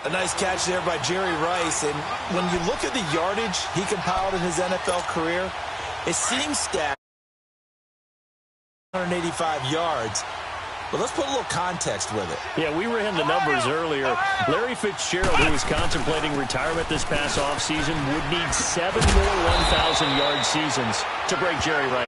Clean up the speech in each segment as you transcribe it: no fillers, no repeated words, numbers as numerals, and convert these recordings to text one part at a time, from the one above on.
A nice catch there by Jerry Rice. And when you look at the yardage he compiled in his NFL career, it seems stacked 185 yards. But let's put a little context with it. Yeah, we ran the numbers earlier. Larry Fitzgerald, who was contemplating retirement this past offseason, would need 7 more 1,000-yard seasons to break Jerry Rice.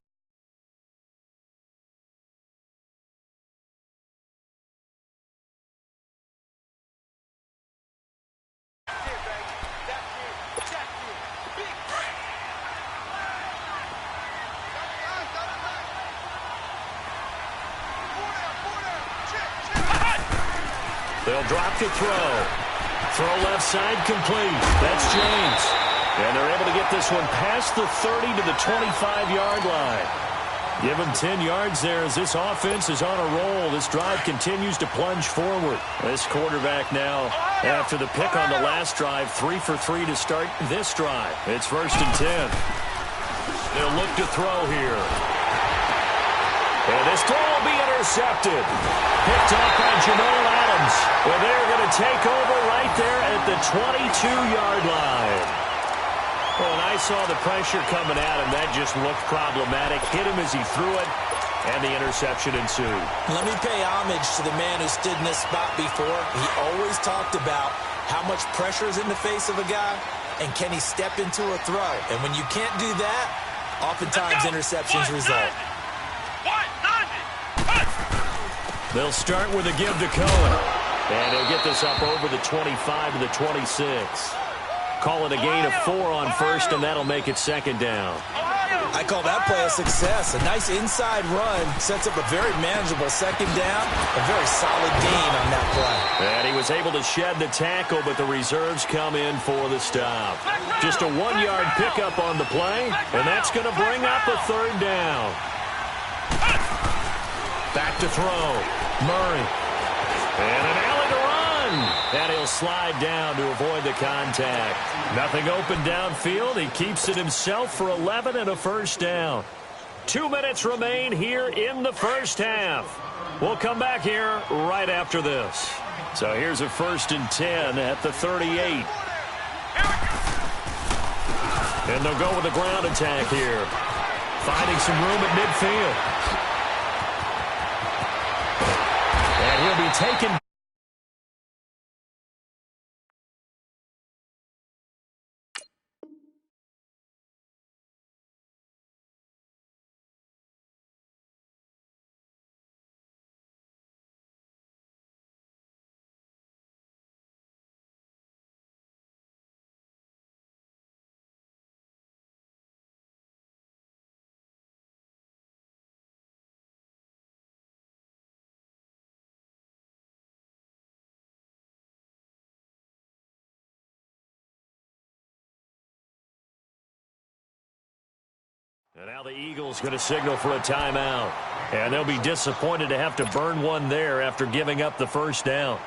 They'll drop to throw. Throw left side complete. That's James. And they're able to get this one past the 30 to the 25-yard line. Give them 10 yards there as this offense is on a roll. This drive continues to plunge forward. This quarterback now, after the pick on the last drive, 3 for 3 to start this drive. It's 1st and 10. They'll look to throw here. And this throw will be intercepted. Picked off by Jamal Adams. Well, they're going to take over right there at the 22-yard line. Well, and I saw the pressure coming at him. That just looked problematic. Hit him as he threw it, and the interception ensued. Let me pay homage to the man who stood in this spot before. He always talked about how much pressure is in the face of a guy, and can he step into a throw. And when you can't do that, oftentimes interceptions result. They'll start with a give to Cohen. And he'll get this up over the 25 to the 26. Call it a gain of 4 on 1st, and that'll make it 2nd down. I call that play a success. A nice inside run sets up a very manageable 2nd down. A very solid gain on that play. And he was able to shed the tackle, but the reserves come in for the stop. Just a 1-yard pickup on the play, and that's going to bring up a 3rd down. Back to throw. Murray. And an alley to run. And he'll slide down to avoid the contact. Nothing open downfield. He keeps it himself for 11 and a 1st down. 2 minutes remain here in the 1st half. We'll come back here right after this. So here's a 1st and 10 at the 38. And they'll go with a ground attack here. Finding some room at midfield. And he'll be taken. And now the Eagles going to signal for a timeout. And they'll be disappointed to have to burn one there after giving up the 1st down.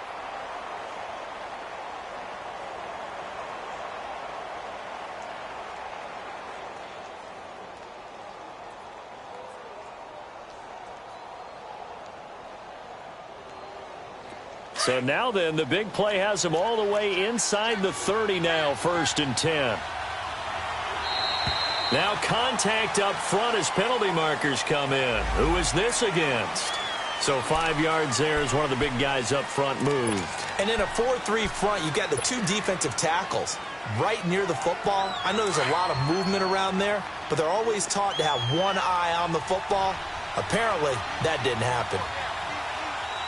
So now then, the big play has them all the way inside the 30 now, 1st and 10. Now contact up front as penalty markers come in. Who is this against? So 5 yards there as one of the big guys up front moved. And in a 4-3 front, you've got the 2 defensive tackles right near the football. I know there's a lot of movement around there, but they're always taught to have one eye on the football. Apparently, that didn't happen.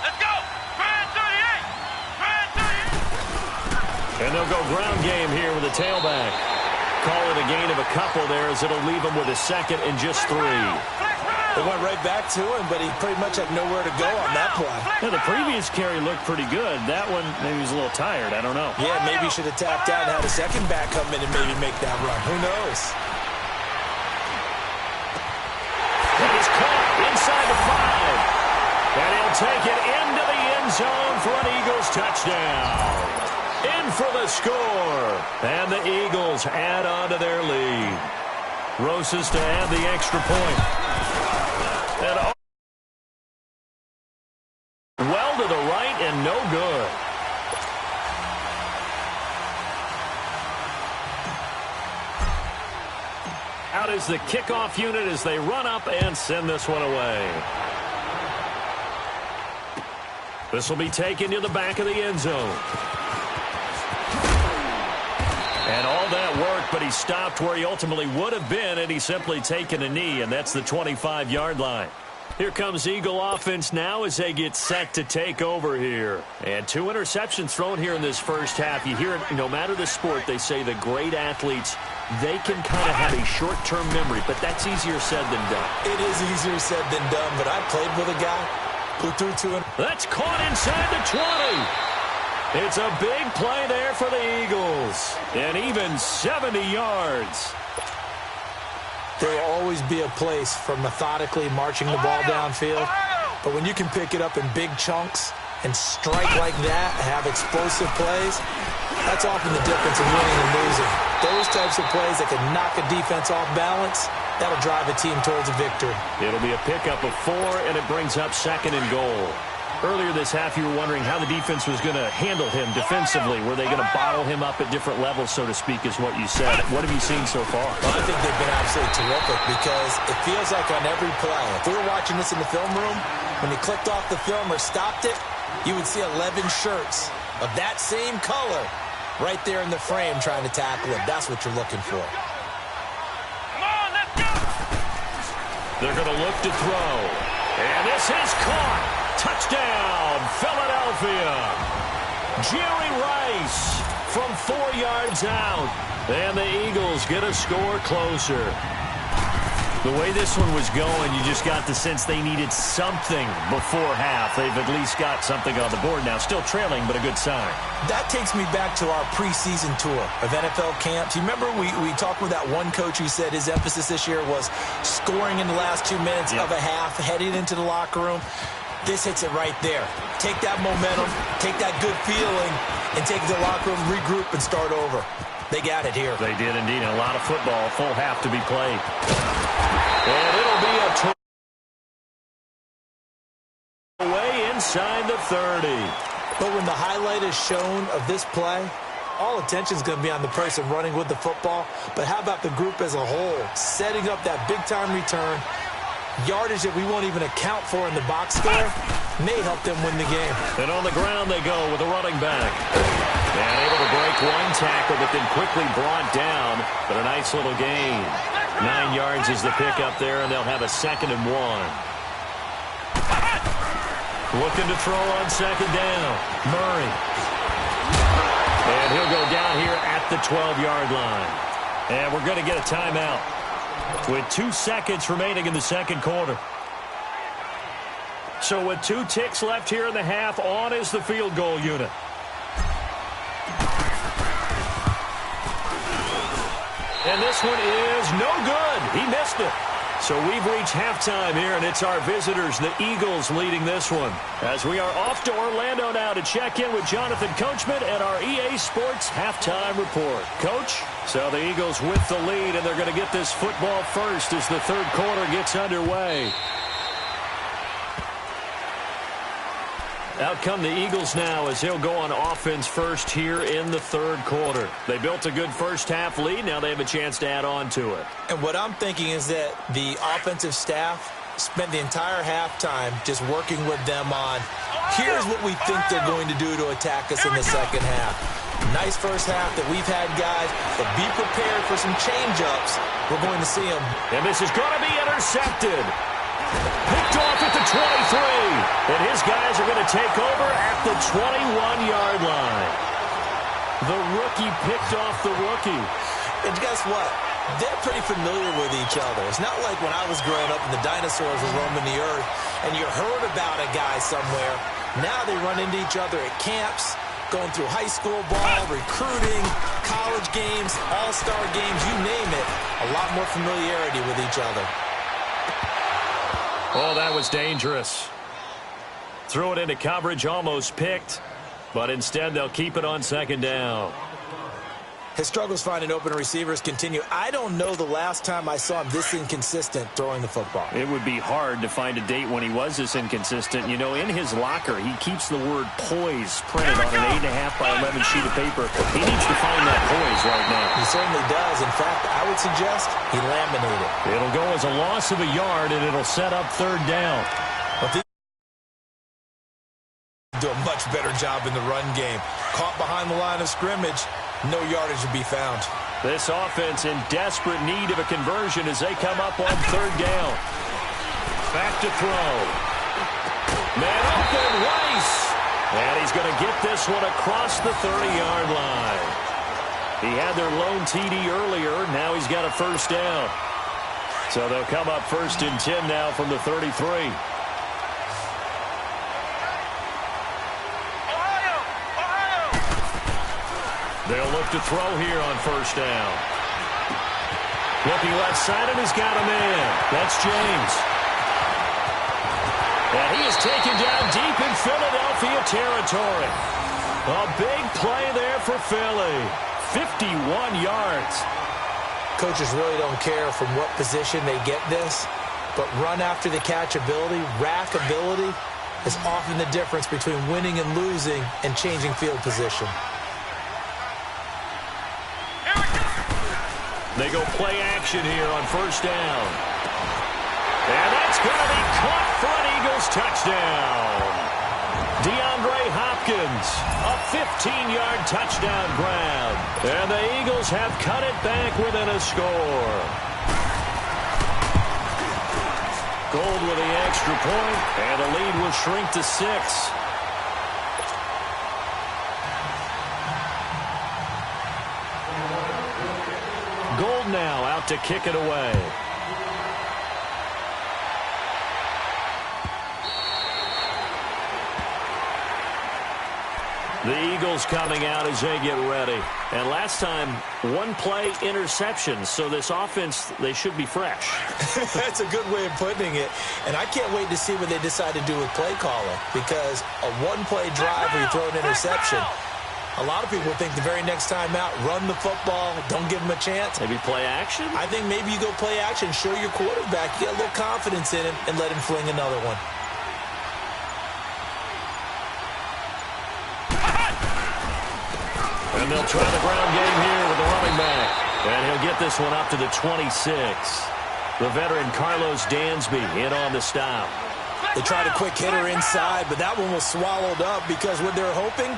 Let's go! Brand 38! And they'll go ground game here with a tailback. Call it a gain of a couple there as it'll leave him with a 2nd and just 3. They went right back to him, but he pretty much had nowhere to go on that play. Yeah, the previous carry looked pretty good. That one, maybe he was a little tired. I don't know. Yeah, maybe he should have tapped out and had a 2nd back come in and maybe make that run. Who knows? It is caught inside the 5. And he'll take it into the end zone for an Eagles touchdown. In for the score. And the Eagles add on to their lead. Rosas to add the extra point. And well to the right and no good. Out is the kickoff unit as they run up and send this one away. This will be taken to the back of the end zone. And all that worked, but he stopped where he ultimately would have been, and he's simply taken a knee, and that's the 25-yard line. Here comes Eagle offense now as they get set to take over here. And 2 interceptions thrown here in this first half. You hear it, no matter the sport, they say the great athletes, they can kind of have a short-term memory, but that's easier said than done. It is easier said than done, but I played with a guy who threw to him. That's caught inside the 20. It's a big play there for the Eagles. And even 70 yards. There will always be a place for methodically marching the ball downfield. But when you can pick it up in big chunks and strike like that, have explosive plays, that's often the difference in winning and losing. Those types of plays that can knock a defense off balance, that'll drive a team towards a victory. It'll be a pickup of 4, and it brings up 2nd and goal. Earlier this half, you were wondering how the defense was going to handle him defensively. Were they going to bottle him up at different levels, so to speak, is what you said. What have you seen so far? Well, I think they've been absolutely terrific because it feels like on every play, if we were watching this in the film room, when he clicked off the film or stopped it, you would see 11 shirts of that same color right there in the frame trying to tackle him. That's what you're looking for. Come on, let's go! They're going to look to throw. And this is caught. Touchdown, Philadelphia. Jerry Rice from 4 yards out. And the Eagles get a score closer. The way this one was going, you just got the sense they needed something before half. They've at least got something on the board now. Still trailing, but a good sign. That takes me back to our preseason tour of NFL camps. You remember we talked with that one coach who said his emphasis this year was scoring in the last 2 minutes of a half, heading into the locker room. This hits it right there. Take that momentum, take that good feeling, and take the locker room, regroup, and start over. They got it here. They did indeed. And a lot of football, full half to be played. And it'll be a away inside the 30. But when the highlight is shown of this play, all attention is going to be on the person running with the football. But how about the group as a whole, setting up that big-time return, yardage that we won't even account for in the box score, may help them win the game. And on the ground they go with a running back. And able to break one tackle, but then quickly brought down. But a nice little gain. 9 yards is the pickup there, and they'll have a 2nd and 1. Looking to throw on 2nd down. Murray. And he'll go down here at the 12-yard line. And we're going to get a timeout with 2 seconds remaining in the second quarter. So with 2 ticks left here in the half, on is the field goal unit. And this one is no good. He missed it. So we've reached halftime here, and it's our visitors, the Eagles, leading this one. As we are off to Orlando now to check in with Jonathan Coachman and our EA Sports halftime report. Coach, so the Eagles with the lead, and they're going to get this football first as the third quarter gets underway. Out come the Eagles now as they'll go on offense first here in the third quarter. They built a good first half lead. Now they have a chance to add on to it. And what I'm thinking is that the offensive staff spent the entire halftime just working with them on, here's what we think they're going to do to attack us in the second half. Nice first half that we've had, guys, but be prepared for some change-ups. We're going to see them. And this is going to be intercepted. Picked off at the 23. And his guys are going to take over at the 21-yard line. The rookie picked off the rookie. And guess what? They're pretty familiar with each other. It's not like when I was growing up and the dinosaurs were roaming the earth and you heard about a guy somewhere. Now they run into each other at camps, going through high school ball, recruiting, college games, all-star games, you name it. A lot more familiarity with each other. Oh, that was dangerous. Threw it into coverage, almost picked, but instead they'll keep it on 2nd down. His struggles finding open receivers continue. I don't know the last time I saw him this inconsistent throwing the football. It would be hard to find a date when he was this inconsistent. You know, in his locker, he keeps the word poise printed on an 8.5 by 11 sheet of paper. He needs to find that poise right now. He certainly does. In fact, I would suggest he laminated. It'll go as a loss of a yard, and it'll set up third down. But do a much better job in the run game. Caught behind the line of scrimmage. No yardage to be found. This offense in desperate need of a conversion as they come up on third down. Back to throw. Man open, Rice. And he's going to get this one across the 30-yard line. He had their lone TD earlier. Now he's got a first down. So they'll come up 1st and 10 now from the 33. They'll look to throw here on first down. Looking left side, and he's got a man. That's James. And he is taken down deep in Philadelphia territory. A big play there for Philly. 51 yards. Coaches really don't care from what position they get this, but run after the catch ability, rack ability, is often the difference between winning and losing and changing field position. They go play action here on first down. And that's going to be caught for an Eagles touchdown. DeAndre Hopkins, a 15-yard touchdown grab. And the Eagles have cut it back within a score. Gold with the extra point, and the lead will shrink to 6. Gold now out to kick it away. The Eagles coming out as they get ready. And last time, one play interception. So this offense, they should be fresh. That's a good way of putting it. And I can't wait to see what they decide to do with play calling. Because a one-play drive where you throw an interception, a lot of people think the very next time out, run the football, don't give him a chance. Maybe play action? I think maybe you go play action, show your quarterback, get a little confidence in him, and let him fling another one. And they'll try the ground game here with the running back. And he'll get this one up to the 26. The veteran Carlos Dansby in on the stop. They tried a quick hitter inside, but that one was swallowed up because what they're hoping,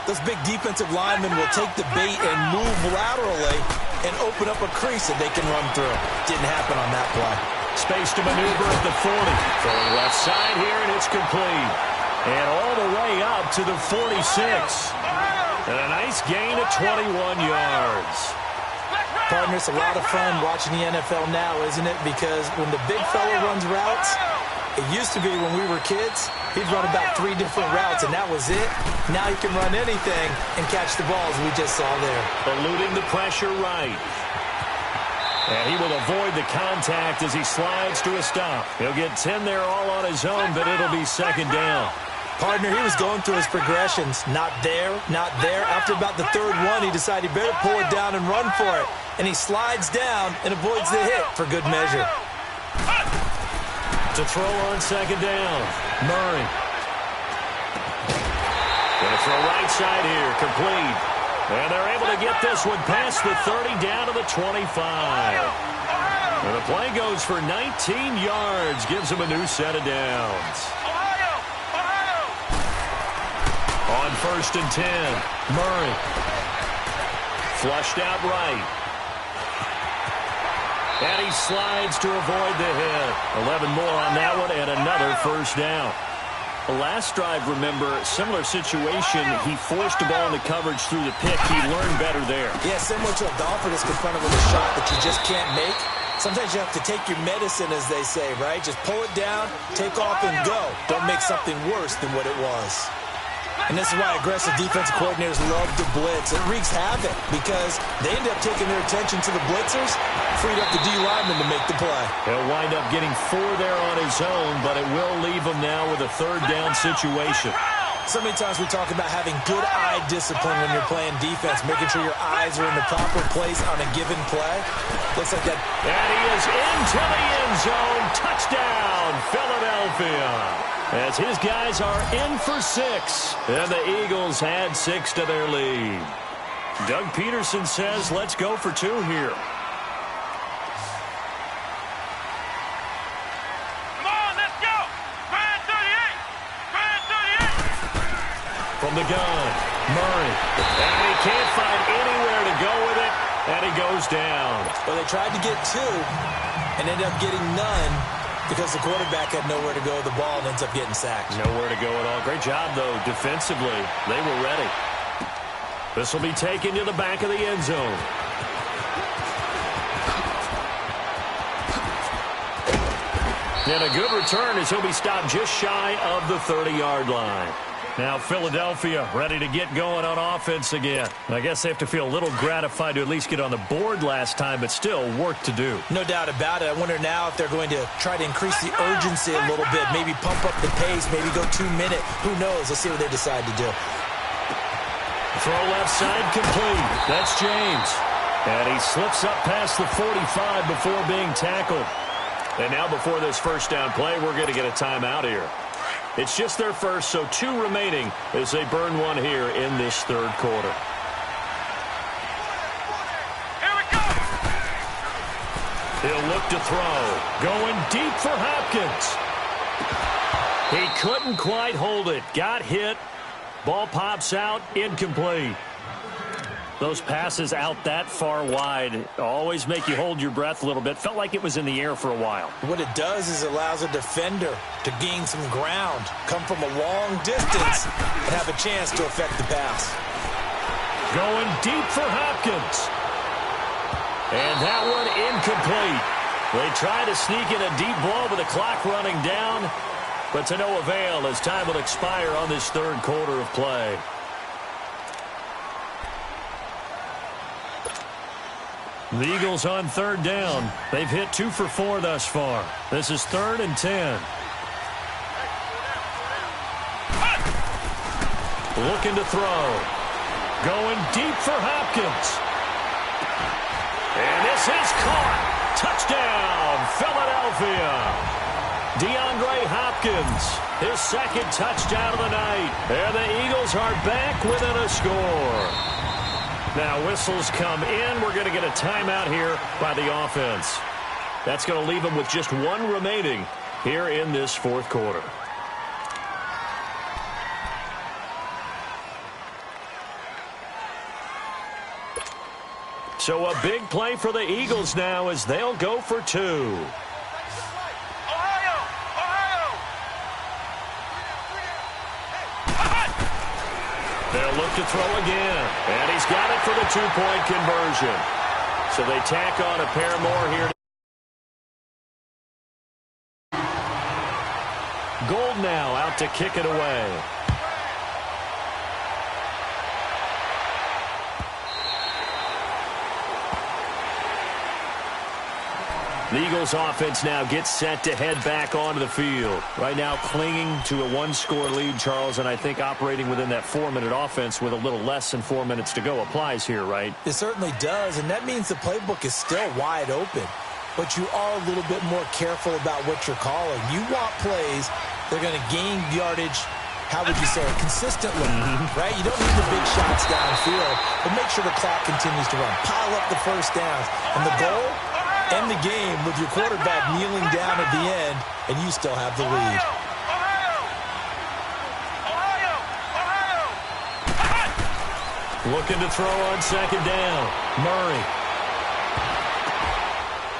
those big defensive linemen will take the bait and move laterally and open up a crease that they can run through. Didn't happen on that play. Space to maneuver at the 40. Throwing left side here, and it's complete. And all the way up to the 46. And a nice gain of 21 yards. Partner, it's a lot of fun watching the NFL now, isn't it? Because when the big fella runs routes, it used to be when we were kids, he'd run about 3 different routes, and that was it. Now he can run anything and catch the balls we just saw there. Eluding the pressure right. And he will avoid the contact as he slides to a stop. He'll get 10 there all on his own, but it'll be second down. Partner, he was going through his progressions. Not there, not there. After about the third one, he decided he better pull it down and run for it. And he slides down and avoids the hit for good measure. To throw on second down, Murray. Going to throw right side here, complete. And they're able to get this one past the 30 down to the 25. And the play goes for 19 yards, gives him a new set of downs. On first and 10, Murray. Flushed out right. And he slides to avoid the hit. 11 more on that one and another first down. The last drive, remember, similar situation. He forced the ball into coverage through the pick. He learned better there. Yeah, similar to a golfer that's confronted with a shot that you just can't make. Sometimes you have to take your medicine, as they say, right? Just pull it down, take off, and go. Don't make something worse than what it was. And this is why aggressive defensive coordinators love to blitz. It wreaks havoc because they end up taking their attention to the blitzers, freed up the D lineman to make the play. He'll wind up getting 4 there on his own, but it will leave him now with a third down situation. So many times we talk about having good eye discipline when you're playing defense, making sure your eyes are in the proper place on a given play. Looks like that. And he is into the end zone. Touchdown, Philadelphia. As his guys are in for 6. And the Eagles add 6 to their lead. Doug Peterson says, let's go for 2 here. From the gun, Murray. And he can't find anywhere to go with it, and he goes down. Well, they tried to get 2 and ended up getting none because the quarterback had nowhere to go with the ball and ends up getting sacked. Nowhere to go at all. Great job, though, defensively. They were ready. This will be taken to the back of the end zone. And a good return as he'll be stopped just shy of the 30-yard line. Now Philadelphia ready to get going on offense again. I guess they have to feel a little gratified to at least get on the board last time, but still work to do. No doubt about it. I wonder now if they're going to try to increase the urgency a little bit, maybe pump up the pace, maybe go 2-minute. Who knows? Let's see what they decide to do. Throw left side complete. That's James. And he slips up past the 45 before being tackled. And now before this first down play, we're going to get a timeout here. It's just their first, so 2 remaining as they burn 1 here in this third quarter. Here we go. He'll look to throw. Going deep for Hopkins. He couldn't quite hold it. Got hit. Ball pops out. Incomplete. Those passes out that far wide always make you hold your breath a little bit. Felt like it was in the air for a while. What it does is it allows a defender to gain some ground, come from a long distance, and have a chance to affect the pass. Going deep for Hopkins. And that one incomplete. They try to sneak in a deep ball with the clock running down, but to no avail as time will expire on this third quarter of play. The Eagles on third down. They've hit 2 for 4 thus far. This is 3rd and 10. Looking to throw. Going deep for Hopkins. And this is caught. Touchdown, Philadelphia. DeAndre Hopkins, his 2nd touchdown of the night. And the Eagles are back within a score. Now whistles come in. We're going to get a timeout here by the offense. That's going to leave them with just 1 remaining here in this fourth quarter. So a big play for the Eagles now as they'll go for 2. They'll look to throw again. And he's got it for the 2-point conversion. So they tack on a pair more here. Gold now out to kick it away. The Eagles offense now gets set to head back onto the field. Right now clinging to a 1-score lead, Charles, and I think operating within that 4-minute offense with a little less than 4 minutes to go applies here, right? It certainly does, and that means the playbook is still wide open. But you are a little bit more careful about what you're calling. You want plays that are going to gain yardage, how would you say it, consistently, right? You don't need the big shots downfield, but make sure the clock continues to run. Pile up the first downs. And the goal? End the game with your quarterback kneeling down at the end, and you still have the lead. Looking to throw on 2nd down. Murray.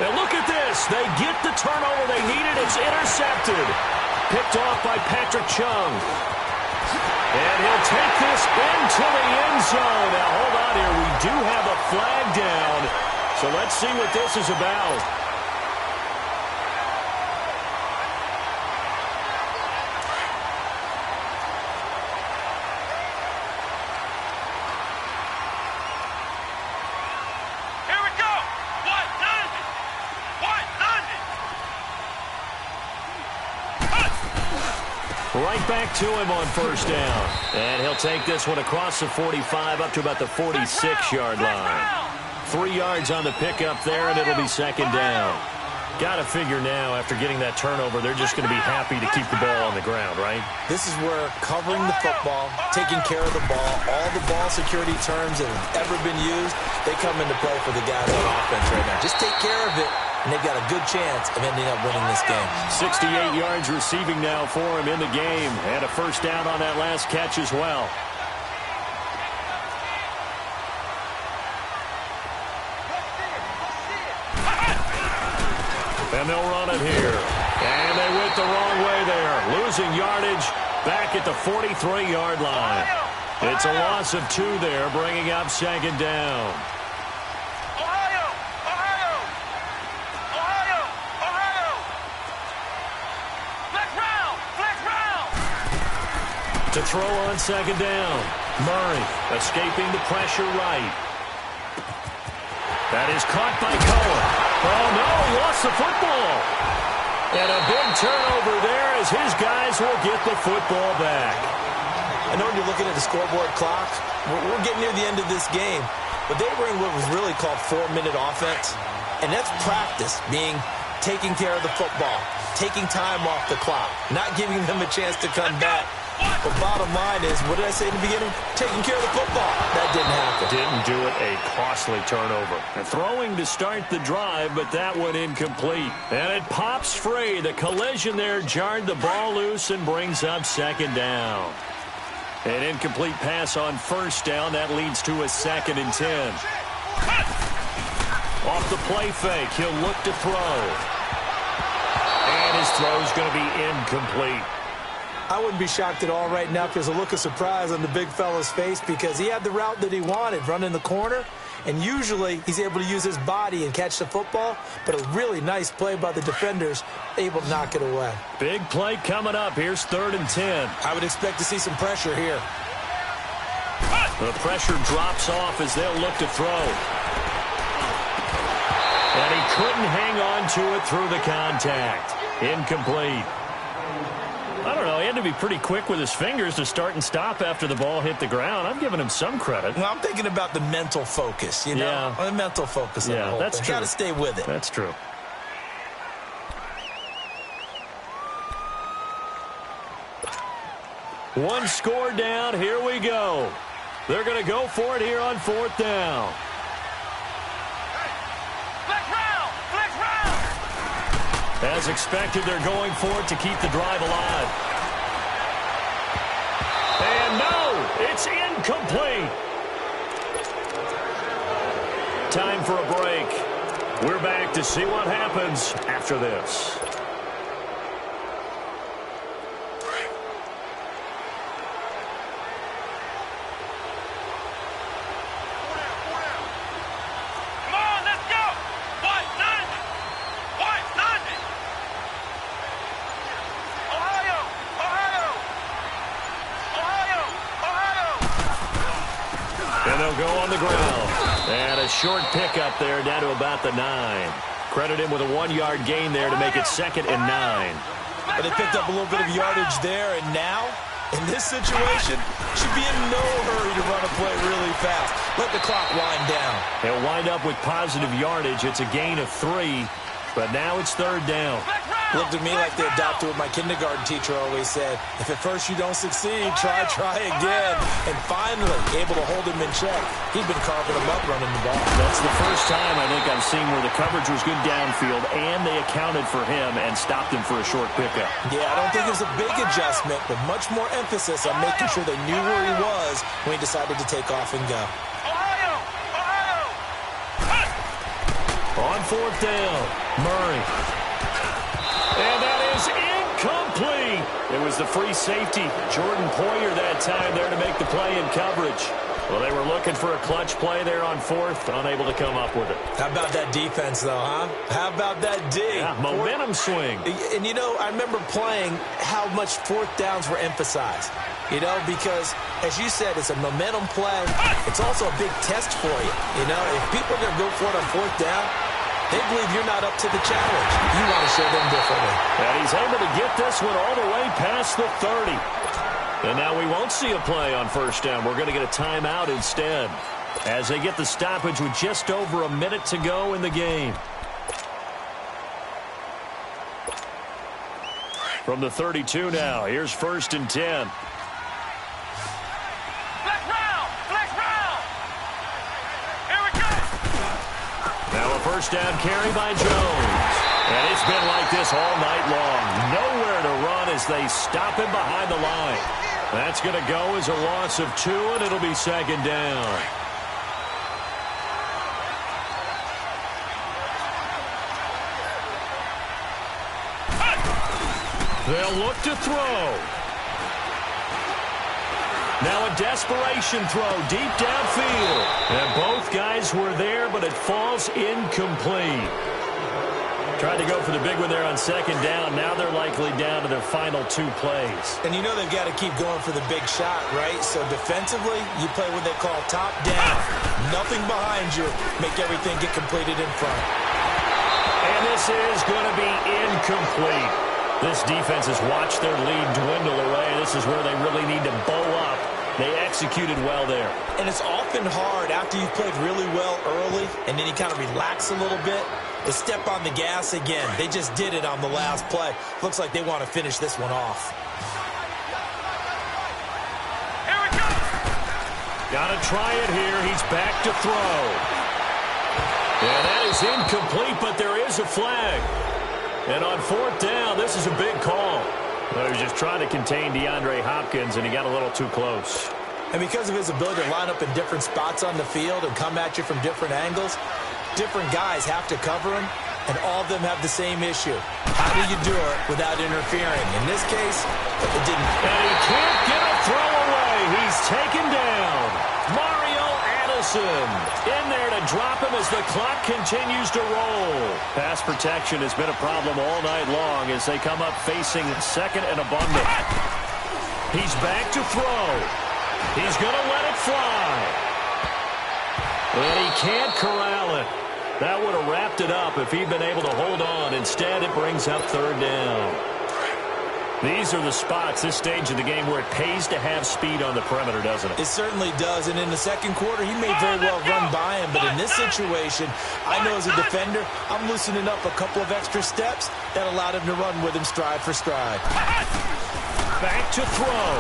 And look at this. They get the turnover they needed. It's intercepted. Picked off by Patrick Chung. And he'll take this into the end zone. Now, hold on here. We do have a flag down. So let's see what this is about. Here we go. What? None. Right back to him on first down. And he'll take this one across the 45 up to about the 46-yard line. 3 yards on the pickup there, and it'll be second down. Got to figure now, after getting that turnover, they're just going to be happy to keep the ball on the ground, right? This is where covering the football, taking care of the ball, all the ball security terms that have ever been used, they come into play for the guys on offense right now. Just take care of it, and they've got a good chance of ending up winning this game. 68 yards receiving now for him in the game, and a first down on that last catch as well. And they'll run it here. And they went the wrong way there. Losing yardage back at the 43-yard line. It's a loss of 2 there, bringing up second down. Ohio! Ohio! Ohio! Ohio! Flex round! Flex round! To throw on second down. Murray escaping the pressure right. That is caught by Cohen. Oh, no, he lost the football. And a big turnover there as his guys will get the football back. I know when you're looking at the scoreboard clock, we're getting near the end of this game, but they were in what was really called 4-minute offense, and that's practice, being taking care of the football, taking time off the clock, not giving them a chance to come back. But bottom line is, what did I say in the beginning? Taking care of the football. That didn't happen. Didn't do it. A costly turnover. And throwing to start the drive, but that one incomplete. And it pops free. The collision there jarred the ball loose and brings up second down. An incomplete pass on first down. That leads to a 2nd and 10. Off the play fake, he'll look to throw. And his throw's going to be incomplete. I wouldn't be shocked at all right now because a look of surprise on the big fella's face, because he had the route that he wanted, running the corner, and usually he's able to use his body and catch the football, but a really nice play by the defenders, able to knock it away. Big play coming up. Here's 3rd and 10. I would expect to see some pressure here. The pressure drops off as they'll look to throw. And he couldn't hang on to it through the contact. Incomplete. I don't know. He had to be pretty quick with his fingers to start and stop after the ball hit the ground. I'm giving him some credit. Well, I'm thinking about the mental focus, you know? Yeah. The mental focus on the whole that's thing. true. Got to stay with it. That's true. One score down. Here we go. They're going to go for it here on 4th down. As expected, they're going for it to keep the drive alive. And no, it's incomplete. Time for a break. We're back to see what happens after this. Go on the ground. And a short pickup there down to about the 9. Credit him with a 1-yard gain there to make it 2nd and 9. But they picked up a little bit of yardage there, and now, in this situation, should be in no hurry to run a play really fast. Let the clock wind down. They'll wind up with positive yardage. It's a gain of 3, but now it's 3rd down. Looked at me like they adopted what my kindergarten teacher always said. If at first you don't succeed, try again. And finally, able to hold him in check. He'd been carving him up running the ball. That's the first time I think I've seen where the coverage was good downfield and they accounted for him and stopped him for a short pickup. Yeah, I don't think it was a big adjustment, but much more emphasis on making sure they knew where he was when he decided to take off and go. On 4th down, Murray. And that is incomplete. It was the free safety, Jordan Poyer, that time there to make the play in coverage. Well, they were looking for a clutch play there on 4th, unable to come up with it. How about that defense, though, huh? How about that D? Yeah, momentum swing. And, you know, I remember playing how much 4th downs were emphasized. You know, because, as you said, it's a momentum play. It's also a big test for you. You know, if people are going to go for it on 4th down, They believe you're not up to the challenge. You want to show them differently. And he's able to get this one all the way past the 30. And now we won't see a play on first down. We're going to get a timeout instead, as they get the stoppage with just over a minute to go in the game. From the 32 now, here's 1st and 10. Flex round! Flex round! Here we go! Now a first down carry by Jones. And it's been like this all night long. Nowhere to run as they stop him behind the line. That's going to go as a loss of 2, and it'll be 2nd down. They'll look to throw. Now a desperation throw deep downfield. And both guys were there, but it falls incomplete. Tried to go for the big one there on 2nd down. Now they're likely down to their final 2 plays. And you know they've got to keep going for the big shot, right? So defensively, you play what they call top down. Nothing behind you. Make everything get completed in front. And this is going to be incomplete. This defense has watched their lead dwindle away. This is where they really need to bow up. They executed well there. And it's often hard after you've played really well early and then you kind of relax a little bit to step on the gas again. They just did it on the last play. Looks like they want to finish this one off. Here we go! Got to try it here. He's back to throw. And that is incomplete, but there is a flag. And on 4th down, this is a big call. Well, he was just trying to contain DeAndre Hopkins, and he got a little too close. And because of his ability to line up in different spots on the field and come at you from different angles, different guys have to cover him, and all of them have the same issue. How do you do it without interfering? In this case, it didn't. And he can't get a throw away. He's taken down. Mario Addison in there to drop him as the clock continues to roll. Pass protection has been a problem all night long as they come up facing 2nd and abundant. He's back to throw. He's going to let it fly. And he can't corral it. That would have wrapped it up if he'd been able to hold on. Instead, it brings up 3rd down. These are the spots, this stage of the game, where it pays to have speed on the perimeter, doesn't it? It certainly does, and in the 2nd quarter, he may very well run by him, but in this situation, I know as a defender, I'm loosening up a couple of extra steps that allowed him to run with him stride for stride. Back to throw.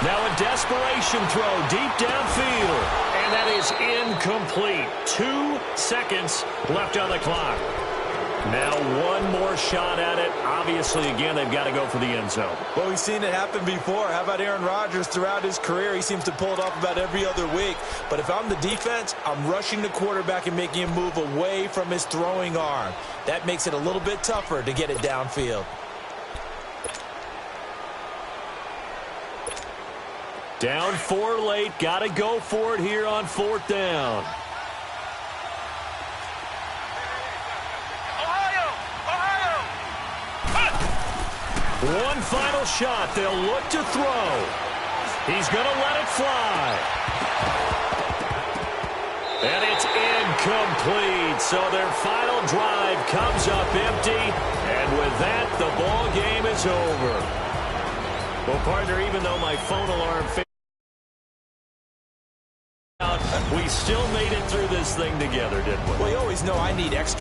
Now a desperation throw deep downfield, and that is incomplete. 2 seconds left on the clock. Now one more shot at it. Obviously, again, they've got to go for the end zone. Well, we've seen it happen before. How about Aaron Rodgers throughout his career? He seems to pull it off about every other week. But if I'm the defense, I'm rushing the quarterback and making him move away from his throwing arm. That makes it a little bit tougher to get it downfield. Down 4 late. Got to go for it here on 4th down. One final shot. They'll look to throw. He's going to let it fly. And it's incomplete. So their final drive comes up empty. And with that, the ball game is over. Well, partner, even though my phone alarm failed out, we still made it through this thing together, didn't we? Well, you always know I need extra.